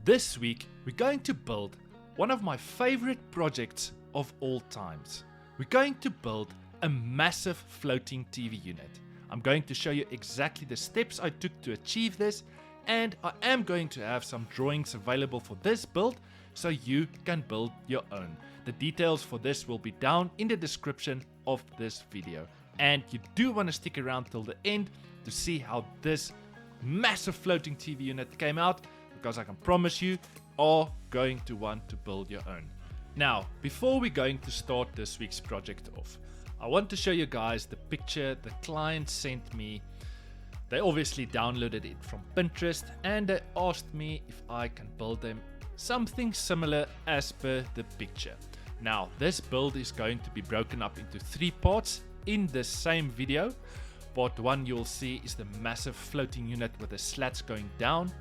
This week, we're going to build one of my favorite projects of all times. We're going to build a massive floating TV unit. I'm going to show you exactly the steps I took to achieve this, and I am going to have some drawings available for this build so you can build your own. The details for this will be down in the description of this video, and you do want to stick around till the end to see how this massive floating TV unit came out, because I can promise you are going to want to build your own. Now, before we're going to start this week's project off, I want to show you guys the picture the client sent me. They obviously downloaded it from Pinterest and they asked me if I can build them something similar as per the picture. Now, this build is going to be broken up into 3 parts in the same video. Part 1 you'll see is the massive floating unit with the slats going down.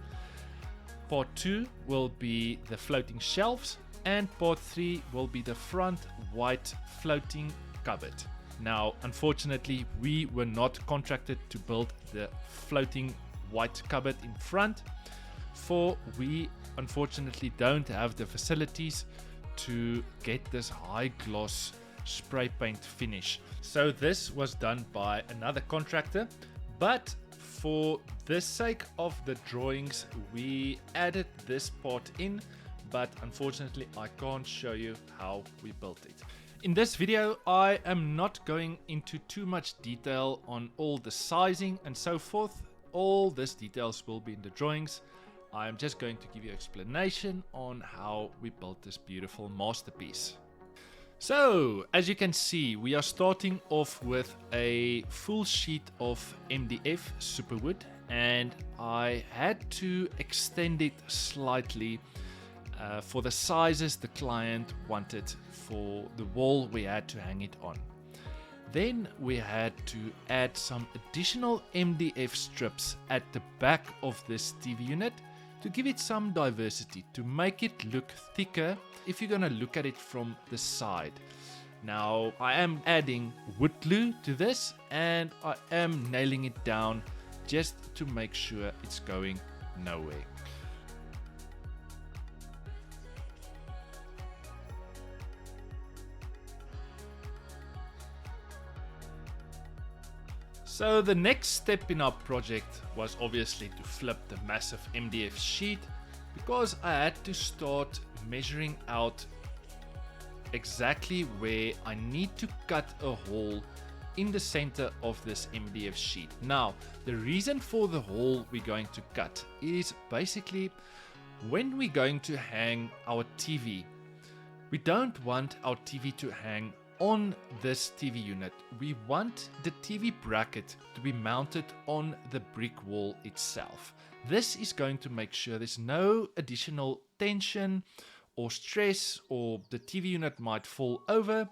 Part 2 will be the floating shelves, and part 3 will be the front white floating cupboard. Now, unfortunately, we were not contracted to build the floating white cupboard in front, for we unfortunately don't have the facilities to get this high gloss spray paint finish. So this was done by another contractor, but for the sake of the drawings, we added this part in, but unfortunately I can't show you how we built it. In this video, I am not going into too much detail on all the sizing and so forth. All these details will be in the drawings. I'm just going to give you an explanation on how we built this beautiful masterpiece. So, as you can see, we are starting off with a full sheet of MDF superwood, and I had to extend it slightly for the sizes the client wanted for the wall we had to hang it on. Then we had to add some additional MDF strips at the back of this TV unit to give it some diversity, to make it look thicker if you're gonna look at it from the side. Now, I am adding wood glue to this, and I am nailing it down just to make sure it's going nowhere. So the next step in our project was obviously to flip the massive MDF sheet, because I had to start measuring out exactly where I need to cut a hole in the center of this MDF sheet. Now, the reason for the hole we're going to cut is basically when we're going to hang our TV, we don't want our TV to hang on this TV unit. We want the TV bracket to be mounted on the brick wall itself. This is going to make sure there's no additional tension or stress, or the TV unit might fall over.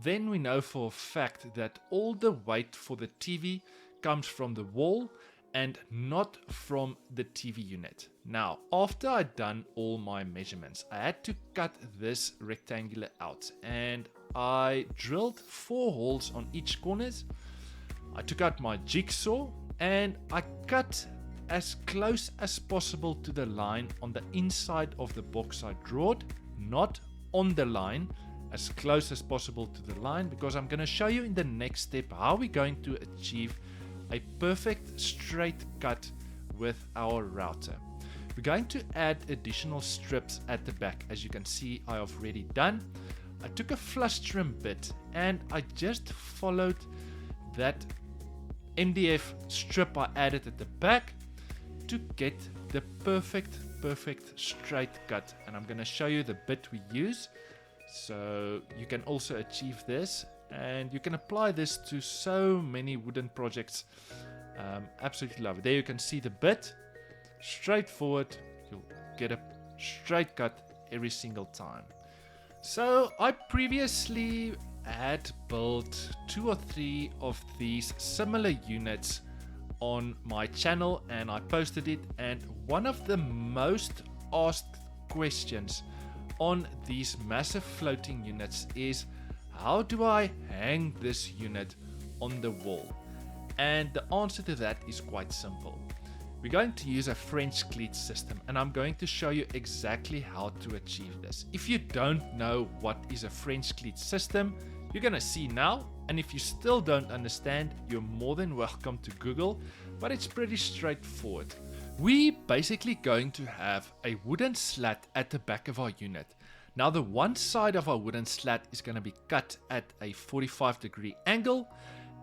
Then we know for a fact that all the weight for the TV comes from the wall and not from the TV unit. Now, after I'd done all my measurements, I had to cut this rectangular out, and I drilled 4 holes on each corners. I took out my jigsaw and I cut as close as possible to the line on the inside of the box I drawed, not on the line, as close as possible to the line, because I'm going to show you in the next step how we're going to achieve a perfect straight cut with our router. We're going to add additional strips at the back. As you can see, I have already done. I took a flush trim bit and I just followed that MDF strip I added at the back to get the perfect straight cut, and I'm going to show you the bit we use so you can also achieve this, and you can apply this to so many wooden projects. Absolutely love it. There you can see the bit, straightforward, you'll get a straight cut every single time. So I previously had built 2 or 3 of these similar units on my channel, and I posted it, and one of the most asked questions on these massive floating units is, how do I hang this unit on the wall? And the answer to that is quite simple. We're going to use a French cleat system, and I'm going to show you exactly how to achieve this. If you don't know what is a French cleat system, you're going to see now, and if you still don't understand, you're more than welcome to Google, but it's pretty straightforward. We're basically going to have a wooden slat at the back of our unit. Now the one side of our wooden slat is going to be cut at a 45-degree angle,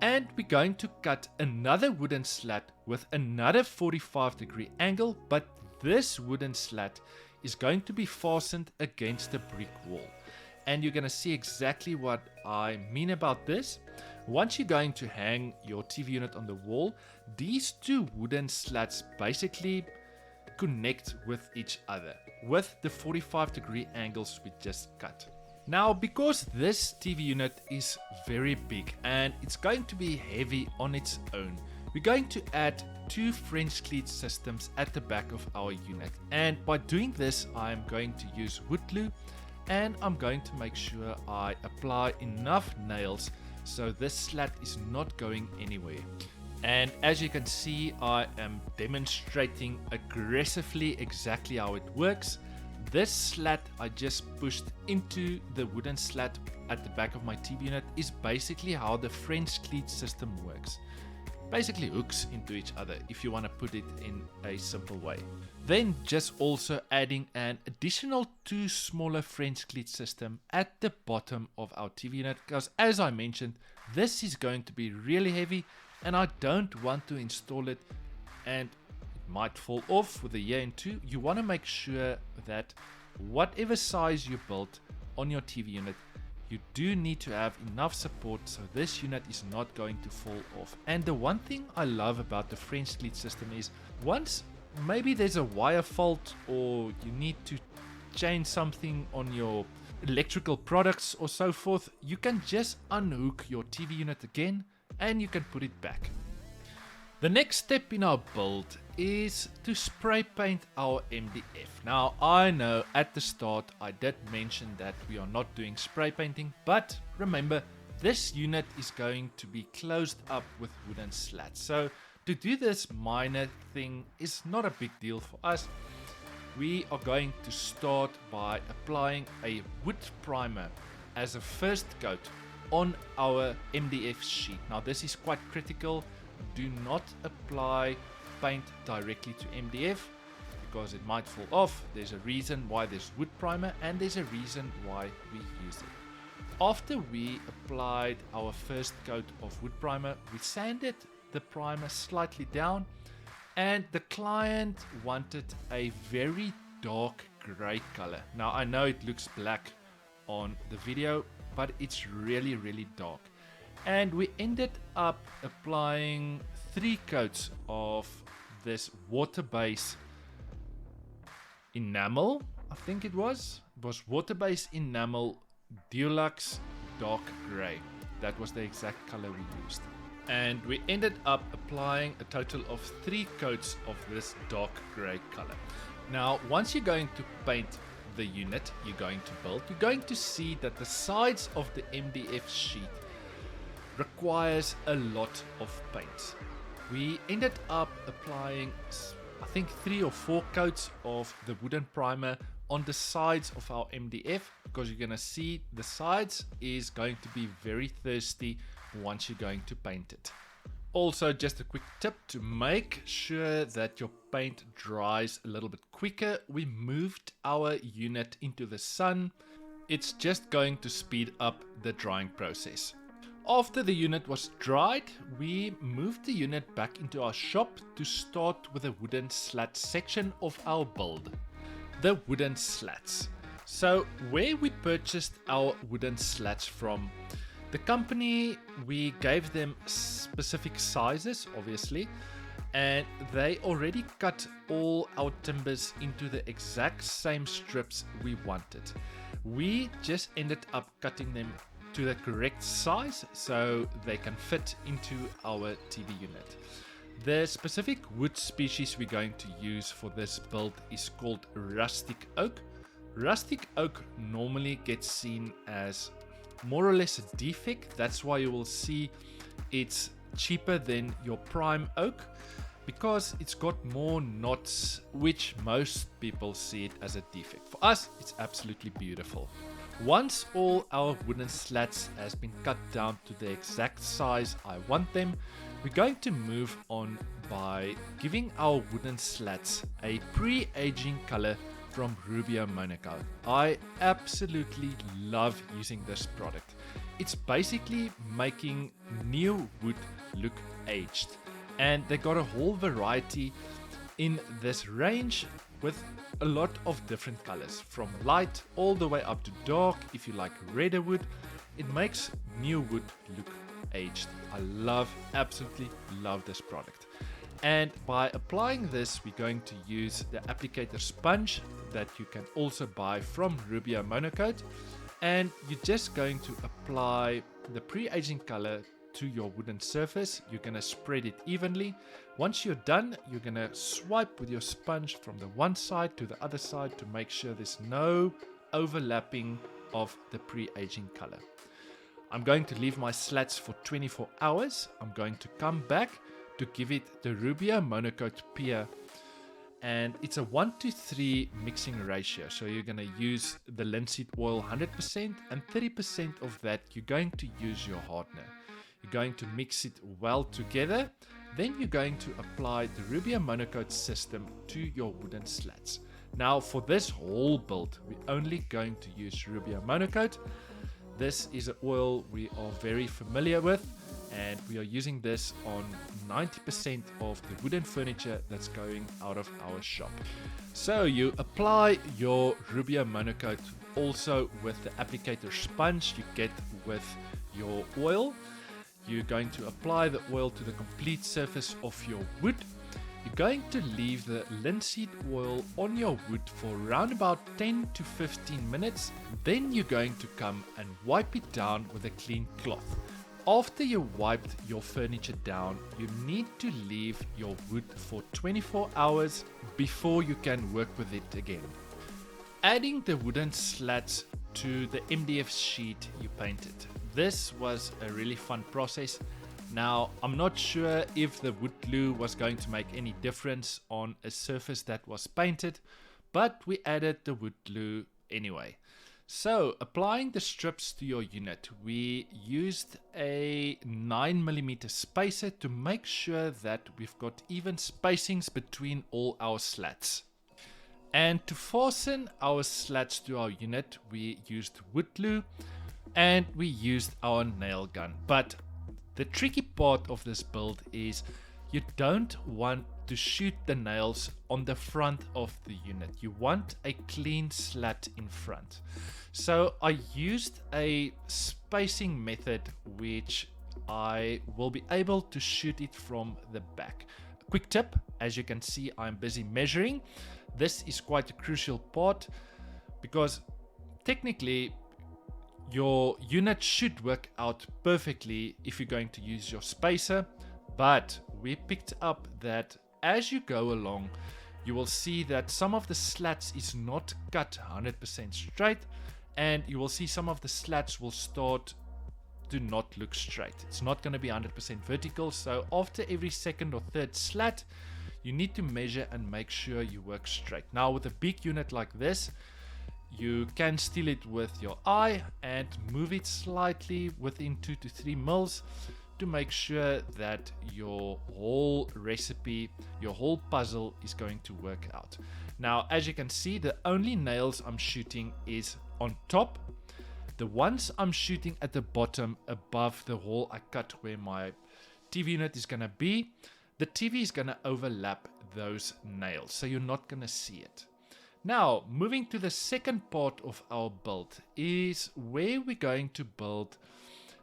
and we're going to cut another wooden slat with another 45-degree angle, but this wooden slat is going to be fastened against a brick wall. And you're going to see exactly what I mean about this. Once you're going to hang your TV unit on the wall, these two wooden slats basically connect with each other with the 45-degree angles we just cut. Now, because this TV unit is very big and it's going to be heavy on its own, we're going to add two French cleat systems at the back of our unit. And by doing this, I'm going to use wood glue, and I'm going to make sure I apply enough nails so this slat is not going anywhere. And as you can see, I am demonstrating aggressively exactly how it works. This slat I just pushed into the wooden slat at the back of my TV unit is basically how the French cleat system works. Basically hooks into each other, if you want to put it in a simple way. Then just also adding an additional two smaller French cleat system at the bottom of our TV unit, because as I mentioned, this is going to be really heavy and I don't want to install it and might fall off with a year and two. You want to make sure that whatever size you build on your TV unit, you do need to have enough support so this unit is not going to fall off. And the one thing I love about the French cleat system is once maybe there's a wire fault or you need to change something on your electrical products or so forth, you can just unhook your TV unit again and you can put it back. The next step in our build is to spray paint our MDF. Now I know at the start I did mention that we are not doing spray painting, but remember this unit is going to be closed up with wooden slats. So to do this minor thing is not a big deal for us. We are going to start by applying a wood primer as a first coat on our MDF sheet. Now this is quite critical. Do not apply paint directly to MDF because it might fall off. There's a reason why there's wood primer and there's a reason why we use it. After we applied our first coat of wood primer, we sanded the primer slightly down, and the client wanted a very dark gray color. Now I know it looks black on the video, but it's really dark. And we ended up applying 3 coats of this water-based enamel, I think it was water-based enamel Dulux dark gray. That was the exact color we used. And we ended up applying a total of 3 coats of this dark gray color. Now once you're going to paint the unit you're going to build, you're going to see that the sides of the MDF sheet requires a lot of paint. We ended up applying I think 3 or 4 coats of the wooden primer on the sides of our MDF, because you're gonna see the sides is going to be very thirsty once you're going to paint it. Also, just a quick tip to make sure that your paint dries a little bit quicker, we moved our unit into the sun. It's just going to speed up the drying process. After the unit was dried, we moved the unit back into our shop to start with the wooden slat section of our build. The wooden slats. So where we purchased our wooden slats from, the company, we gave them specific sizes obviously, and they already cut all our timbers into the exact same strips we wanted. We just ended up cutting them to the correct size so they can fit into our TV unit. The specific wood species we're going to use for this build is called rustic oak. Rustic oak normally gets seen as more or less a defect. That's why you will see it's cheaper than your prime oak. because it's got more knots, which most people see it as a defect. For us, it's absolutely beautiful. Once all our wooden slats has been cut down to the exact size I want them, we're going to move on by giving our wooden slats a pre-aging color from Rubio Monocoat. I absolutely love using this product. It's basically making new wood look aged, and they got a whole variety in this range with a lot of different colors, from light all the way up to dark. If you like redder wood, it makes new wood look aged. I absolutely love this product. And by applying this, we're going to use the applicator sponge that you can also buy from Rubio Monocoat, and you're just going to apply the pre-aging color to your wooden surface. You're going to spread it evenly. Once you're done, you're going to swipe with your sponge from the one side to the other side to make sure there's no overlapping of the pre-aging color. I'm going to leave my slats for 24 hours. I'm going to come back to give it the Rubio Monocoat Pier, and it's a 1:3 mixing ratio. So you're going to use the linseed oil 100%, and 30% of that you're going to use your hardener. You're going to mix it well together. Then you're going to apply the Rubio Monocoat system to your wooden slats. Now for this whole build, we're only going to use Rubio Monocoat. This is an oil we are very familiar with, and we are using this on 90% of the wooden furniture that's going out of our shop. So you apply your Rubio Monocoat also with the applicator sponge you get with your oil. You're going to apply the oil to the complete surface of your wood. You're going to leave the linseed oil on your wood for around about 10 to 15 minutes. Then you're going to come and wipe it down with a clean cloth. After you wiped your furniture down, you need to leave your wood for 24 hours before you can work with it again. Adding the wooden slats to the MDF sheet you painted. This was a really fun process. Now, I'm not sure if the wood glue was going to make any difference on a surface that was painted, but we added the wood glue anyway. So, applying the strips to your unit, we used a 9mm spacer to make sure that we've got even spacings between all our slats. And to fasten our slats to our unit, we used wood glue and we used our nail gun. But the tricky part of this build is you don't want to shoot the nails on the front of the unit. You want a clean slat in front. So I used a spacing method which I will be able to shoot it from the back. Quick tip, as you can see, I'm busy measuring. This is quite a crucial part because technically your unit should work out perfectly if you're going to use your spacer, but we picked up that as you go along, you will see that some of the slats is not cut 100% straight, and you will see some of the slats will start to not look straight. It's not going to be 100% vertical, so after every second or third slat, you need to measure and make sure you work straight. Now with a big unit like this, you can steal it with your eye and move it slightly within 2 to 3 mils to make sure that your whole recipe, your whole puzzle is going to work out. Now, as you can see, the only nails I'm shooting is on top. The ones I'm shooting at the bottom above the hole I cut where my TV unit is going to be, the TV is going to overlap those nails, so you're not going to see it. Now, moving to the second part of our build is where we're going to build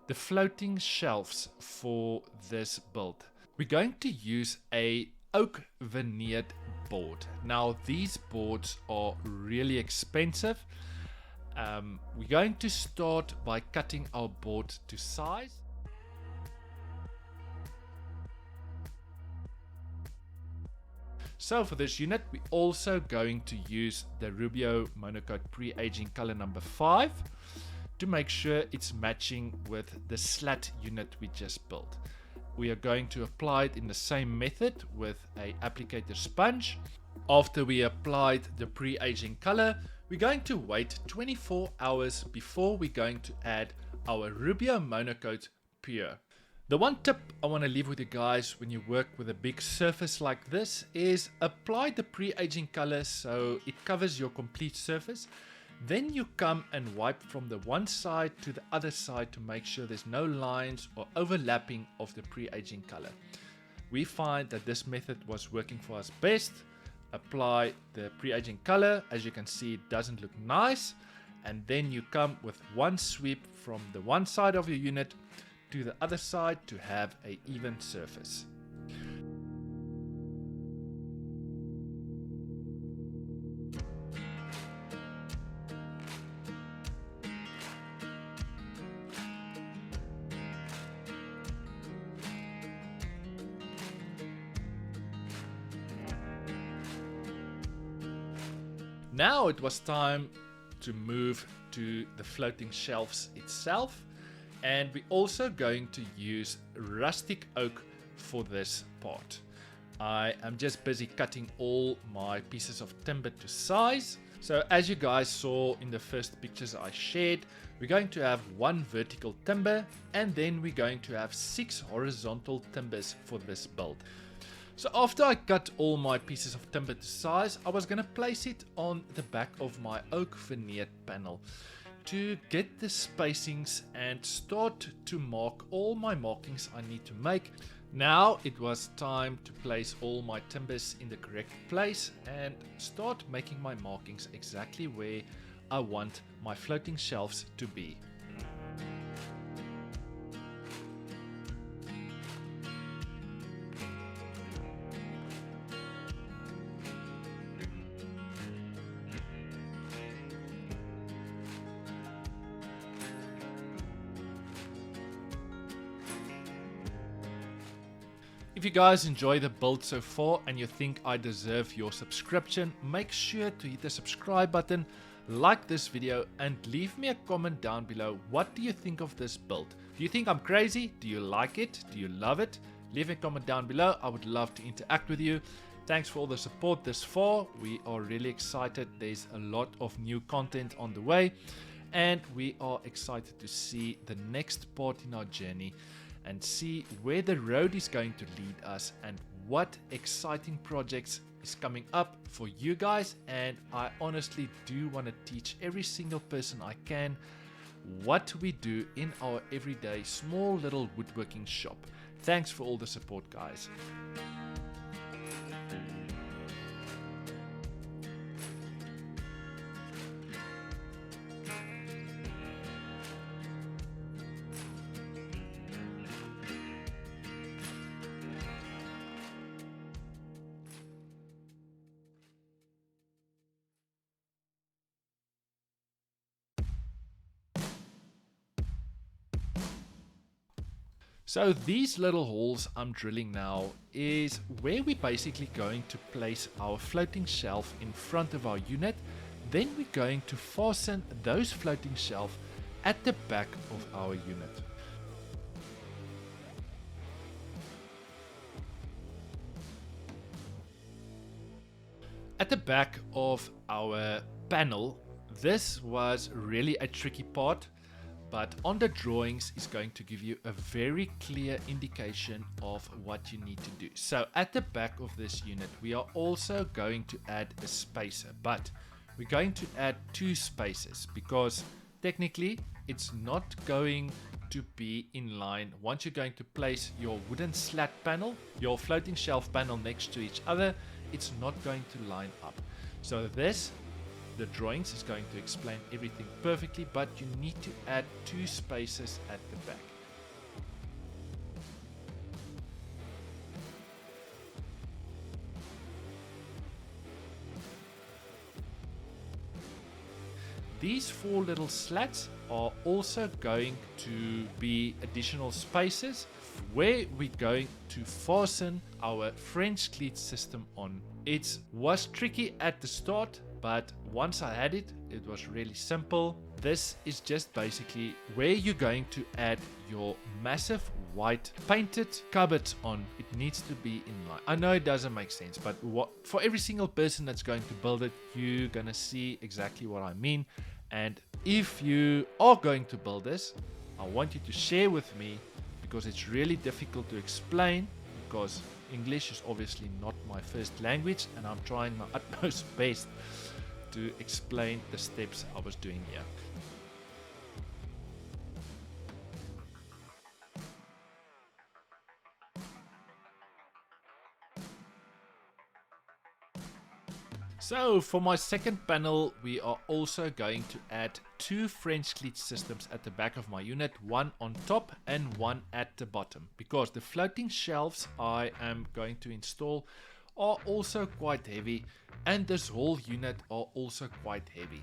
the floating shelves for this build. We're going to use a oak veneered board. Now, these boards are really expensive. We're going to start by cutting our board to size. So for this unit, we're also going to use the Rubio Monocoat pre-aging color number 5 to make sure it's matching with the slat unit we just built. we are going to apply it in the same method with a applicator sponge. After we applied the pre-aging color, we're going to wait 24 hours before we're going to add our Rubio Monocoat Pure. The one tip I want to leave with you guys when you work with a big surface like this is apply the pre-aging color so it covers your complete surface. Then you come and wipe from the one side to the other side to make sure there's no lines or overlapping of the pre-aging color. We find that this method was working for us best. Apply the pre-aging color. As you can see, it doesn't look nice. And then you come with one sweep from the one side of your unit to the other side to have an even surface. Now it was time to move to the floating shelves itself, and we're also going to use rustic oak for this part. I am just busy cutting all my pieces of timber to size. So as you guys saw in the first pictures I shared, we're going to have one vertical timber and then we're going to have 6 horizontal timbers for this build. So after I cut all my pieces of timber to size, I was going to place it on the back of my oak veneered panel to get the spacings and start to mark all my markings I need to make. Now it was time to place all my timbers in the correct place and start making my markings exactly where I want my floating shelves to be. If you guys enjoy the build so far and you think I deserve your subscription, make sure to hit the subscribe button, like this video, and leave me a comment down below. What do you think of this build? Do you think I'm crazy? Do you like it? Do you love it? Leave a comment down below. I would love to interact with you. Thanks for all the support this far. We are really excited. There's a lot of new content on the way, and we are excited to see the next part in our journey and see where the road is going to lead us and what exciting projects is coming up for you guys. And I honestly do want to teach every single person I can what we do in our everyday small little woodworking shop. Thanks for all the support, guys. So these little holes I'm drilling now is where we're basically going to place our floating shelf in front of our unit. Then we're going to fasten those floating shelf at the back of our unit. At the back of our panel, this was really a tricky part, but on the drawings is going to give you a very clear indication of what you need to do. So at the back of this unit, we are also going to add a spacer, but we're going to add 2 spaces because technically it's not going to be in line. Once you're going to place your wooden slat panel, your floating shelf panel next to each other, it's not going to line up. So the drawings is going to explain everything perfectly, but you need to add 2 spaces at the back. These 4 little slats are also going to be additional spaces where we're going to fasten our French cleat system on. It was tricky at the start, but once I had it, it was really simple. This is just basically where you're going to add your massive white painted cupboard on, it needs to be in line. I know it doesn't make sense, but for every single person that's going to build it, you're gonna see exactly what I mean. And if you are going to build this, I want you to share with me, because it's really difficult to explain, because English is obviously not my first language, and I'm trying my utmost best to explain the steps I was doing here. So for my second panel, we are also going to add two French cleat systems at the back of my unit, one on top and one at the bottom, because the floating shelves I am going to install are also quite heavy, and this whole unit are also quite heavy.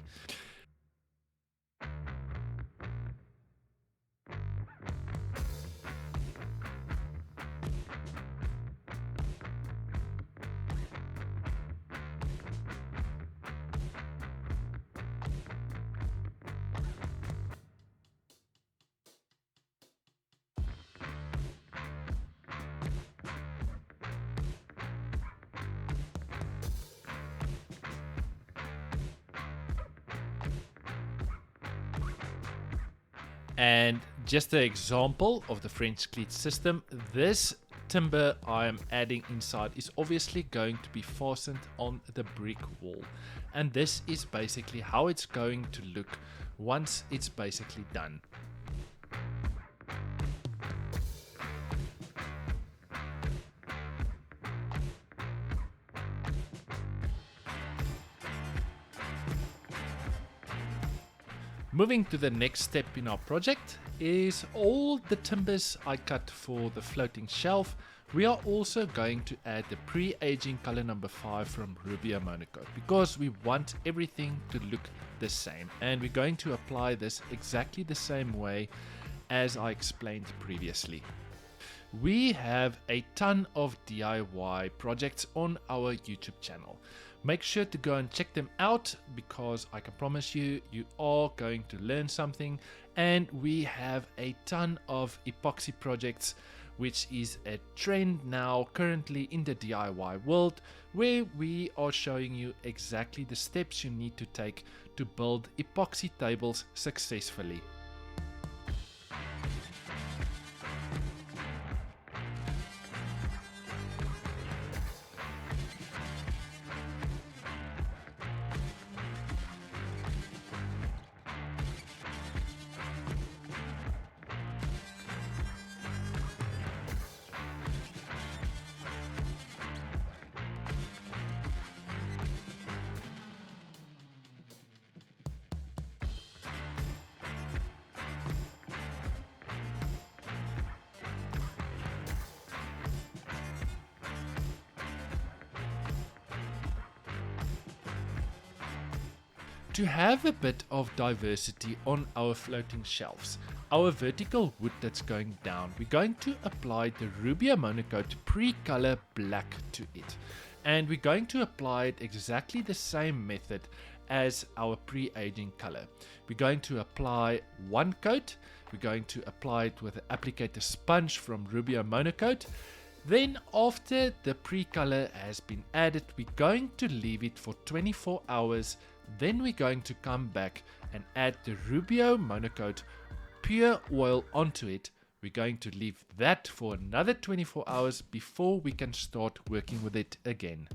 And just an example of the French cleat system, this timber I am adding inside is obviously going to be fastened on the brick wall. And this is basically how it's going to look once it's basically done. Moving to the next step in our project is all the timbers I cut for the floating shelf. We are also going to add the pre-aging color number 5 from Rubio Monocoat, because we want everything to look the same, and we're going to apply this exactly the same way as I explained previously. We have a ton of DIY projects on our YouTube channel. Make sure to go and check them out, because I can promise you, you are going to learn something. And we have a ton of epoxy projects, which is a trend now currently in the DIY world, where we are showing you exactly the steps you need to take to build epoxy tables successfully. To have a bit of diversity on our floating shelves, our vertical wood that's going down, we're going to apply the Rubio Monocoat pre-color black to it. And we're going to apply it exactly the same method as our pre-aging color. We're going to apply one coat, we're going to apply it with an applicator sponge from Rubio Monocoat. Then after the pre-color has been added, we're going to leave it for 24 hours. Then we're going to come back and add the Rubio Monocoat pure oil onto it. We're going to leave that for another 24 hours before we can start working with it again.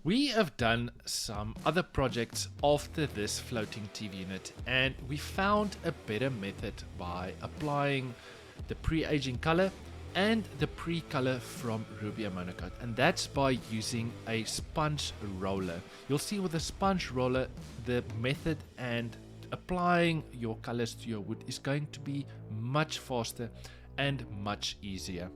We have done some other projects after this floating TV unit, and we found a better method by applying the pre-aging color and the pre-color from Rubio Monocoat, and that's by using a sponge roller. You'll see with the sponge roller, the method and applying your colors to your wood is going to be much faster and much easier.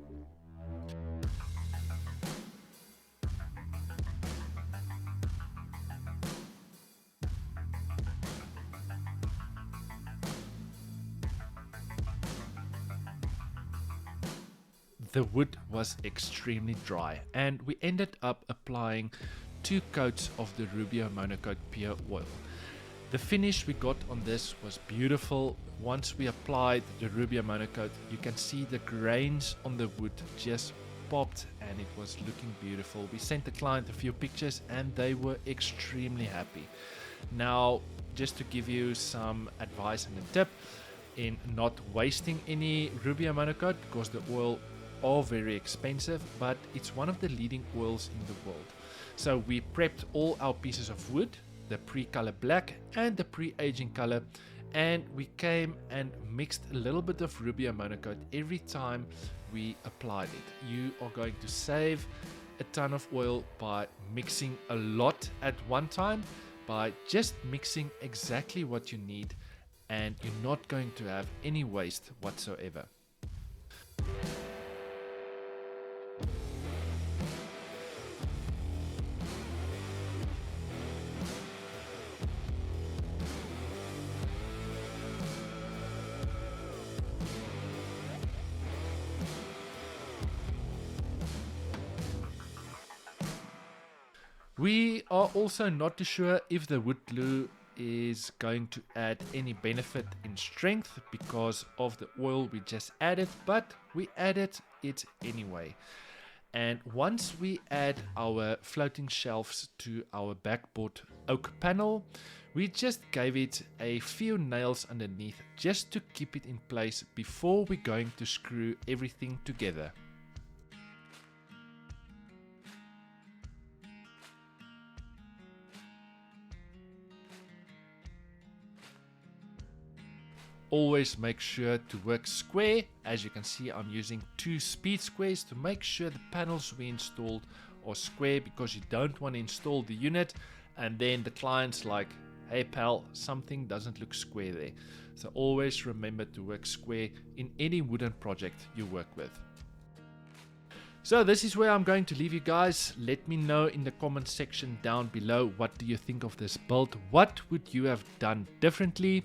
The wood was extremely dry, and we ended up applying 2 coats of the Rubio Monocoat pure oil. The finish we got on this was beautiful. Once we applied the Rubio monocoat, you can see the grains on the wood just popped and it was looking beautiful. We sent the client a few pictures and they were extremely happy. Now, just to give you some advice and a tip in not wasting any Rubio monocoat, because the oil are very expensive, but it's one of the leading oils in the world. So we prepped all our pieces of wood, the pre-color black and the pre-aging color, and we came and mixed a little bit of Rubio monocoat every time we applied it. You are going to save a ton of oil by mixing a lot at one time, by just mixing exactly what you need, and you're not going to have any waste whatsoever. We are also not too sure if the wood glue is going to add any benefit in strength because of the oil we just added, but we added it anyway. And once we add our floating shelves to our backboard oak panel, we just gave it a few nails underneath just to keep it in place before we're going to screw everything together. Always make sure to work square. As you can see, I'm using 2 speed squares to make sure the panels we installed are square, because you don't want to install the unit and then the client's like, hey pal, something doesn't look square there. So always remember to work square in any wooden project you work with. So this is where I'm going to leave you guys. Let me know in the comment section down below, what do you think of this build? What would you have done differently?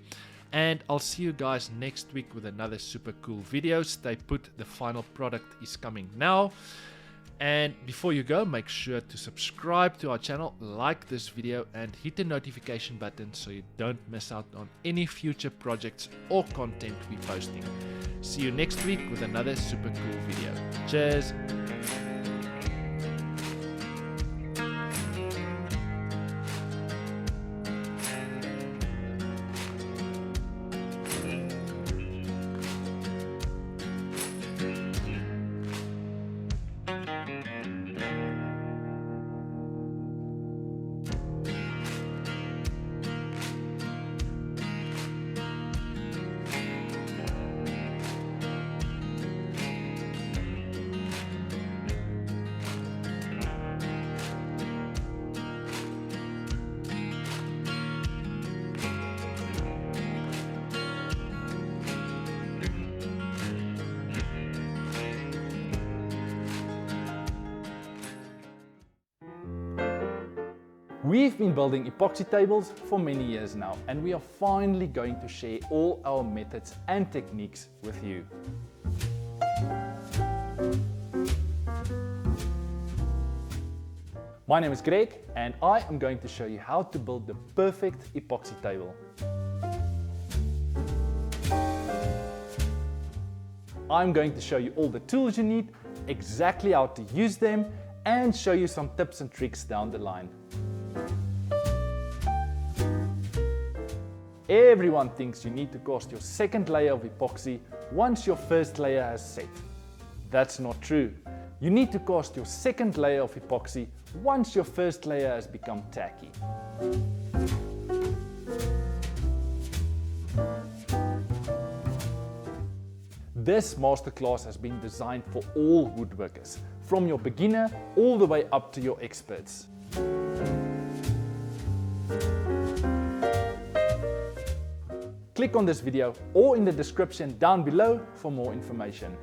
And I'll see you guys next week with another super cool video. Stay put, the final product is coming now. And before you go, make sure to subscribe to our channel, like this video and hit the notification button so you don't miss out on any future projects or content we're posting. See you next week with another super cool video. Cheers! We've been building epoxy tables for many years now, and we are finally going to share all our methods and techniques with you. My name is Greg, and I am going to show you how to build the perfect epoxy table. I'm going to show you all the tools you need, exactly how to use them, and show you some tips and tricks down the line. Everyone thinks you need to cast your second layer of epoxy once your first layer has set. That's not true. You need to cast your second layer of epoxy once your first layer has become tacky. This masterclass has been designed for all woodworkers, from your beginner all the way up to your experts. Click on this video or in the description down below for more information.